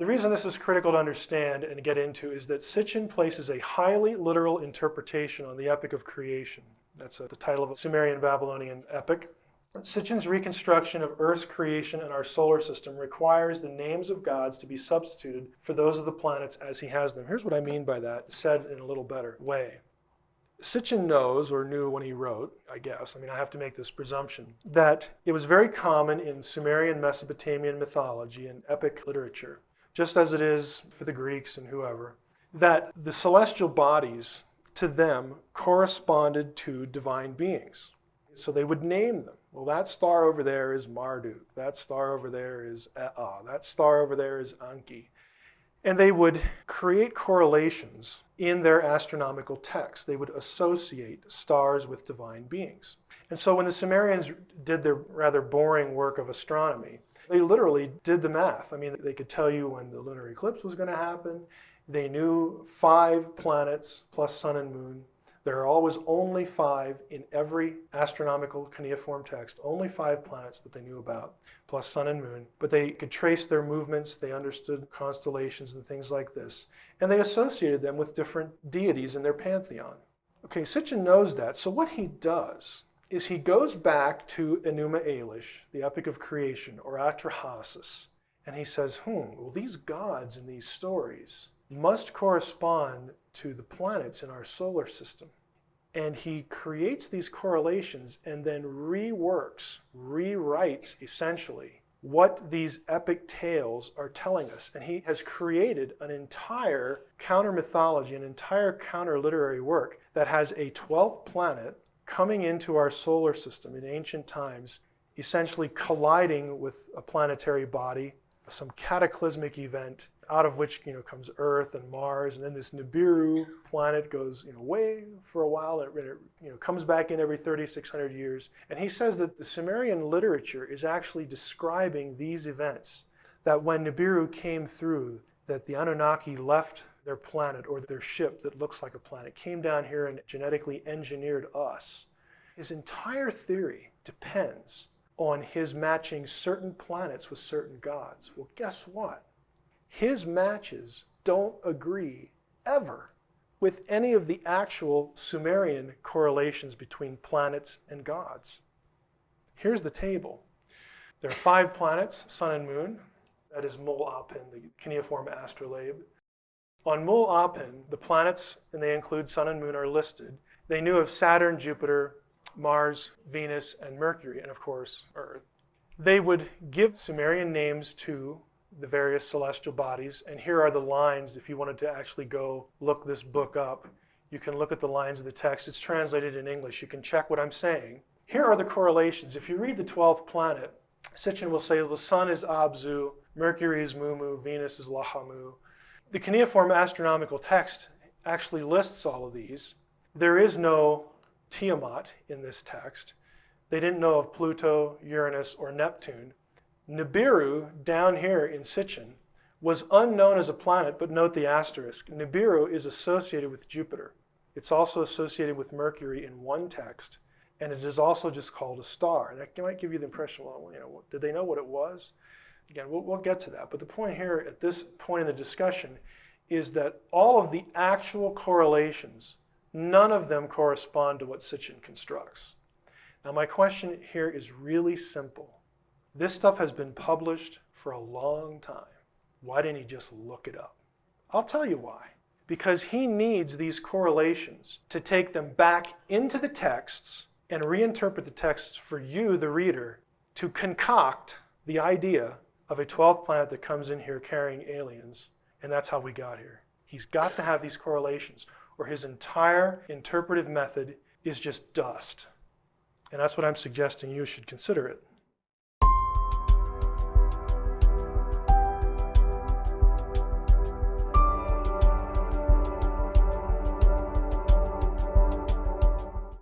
The reason this is critical to understand and get into is that Sitchin places a highly literal interpretation on the epic of creation. That's the title of a Sumerian Babylonian epic. Sitchin's reconstruction of Earth's creation and our solar system requires the names of gods to be substituted for those of the planets as he has them. Here's what I mean by that, said in a little better way. Sitchin knows, or knew when he wrote, I guess, I have to make this presumption, that it was very common in Sumerian Mesopotamian mythology and epic literature, just as it is for the Greeks and whoever, that the celestial bodies to them corresponded to divine beings. So they would name them. Well, that star over there is Marduk. That star over there is Ea. That star over there is Anki. And they would create correlations in their astronomical texts. They would associate stars with divine beings. And so when the Sumerians did their rather boring work of astronomy, they literally did the math. They could tell you when the lunar eclipse was going to happen. They knew 5 planets plus sun and moon. There are always only 5 in every astronomical cuneiform text, only 5 planets that they knew about, plus sun and moon. But they could trace their movements, they understood constellations and things like this, and they associated them with different deities in their pantheon. Okay, Sitchin knows that, so what he does is he goes back to Enuma Elish, the epic of creation, or Atrahasis, and he says, well, these gods in these stories must correspond to the planets in our solar system. And he creates these correlations and then rewrites essentially what these epic tales are telling us. And he has created an entire counter-mythology, an entire counter-literary work that has a 12th planet coming into our solar system in ancient times, essentially colliding with a planetary body, some cataclysmic event, out of which comes Earth and Mars, and then this Nibiru planet goes away for a while, and it comes back in every 3,600 years. And he says that the Sumerian literature is actually describing these events, that when Nibiru came through, that the Anunnaki left their planet, or their ship that looks like a planet, came down here and genetically engineered us. His entire theory depends on his matching certain planets with certain gods. Well, guess what? His matches don't agree ever with any of the actual Sumerian correlations between planets and gods. Here's the table. There are 5 planets, sun and moon. That is Mul Apen, the cuneiform astrolabe. On Mul Apen, the planets, and they include sun and moon, are listed. They knew of Saturn, Jupiter, Mars, Venus, and Mercury, and of course, Earth. They would give Sumerian names to the various celestial bodies, and here are the lines. If you wanted to actually go look this book up, you can look at the lines of the text. It's translated in English. You can check what I'm saying. Here are the correlations. If you read the 12th planet, Sitchin will say the sun is Abzu, Mercury is Mumu, Venus is Lahamu. The cuneiform astronomical text actually lists all of these. There is no Tiamat in this text. They didn't know of Pluto, Uranus, or Neptune. Nibiru, down here in Sitchin, was unknown as a planet, but note the asterisk. Nibiru is associated with Jupiter. It's also associated with Mercury in one text, and it is also just called a star. And that might give you the impression, well, did they know what it was? Again, we'll get to that. But the point here, at this point in the discussion, is that all of the actual correlations, none of them correspond to what Sitchin constructs. Now, my question here is really simple. This stuff has been published for a long time. Why didn't he just look it up? I'll tell you why. Because he needs these correlations to take them back into the texts and reinterpret the texts for you, the reader, to concoct the idea of a 12th planet that comes in here carrying aliens, and that's how we got here. He's got to have these correlations, or his entire interpretive method is just dust. And that's what I'm suggesting you should consider it.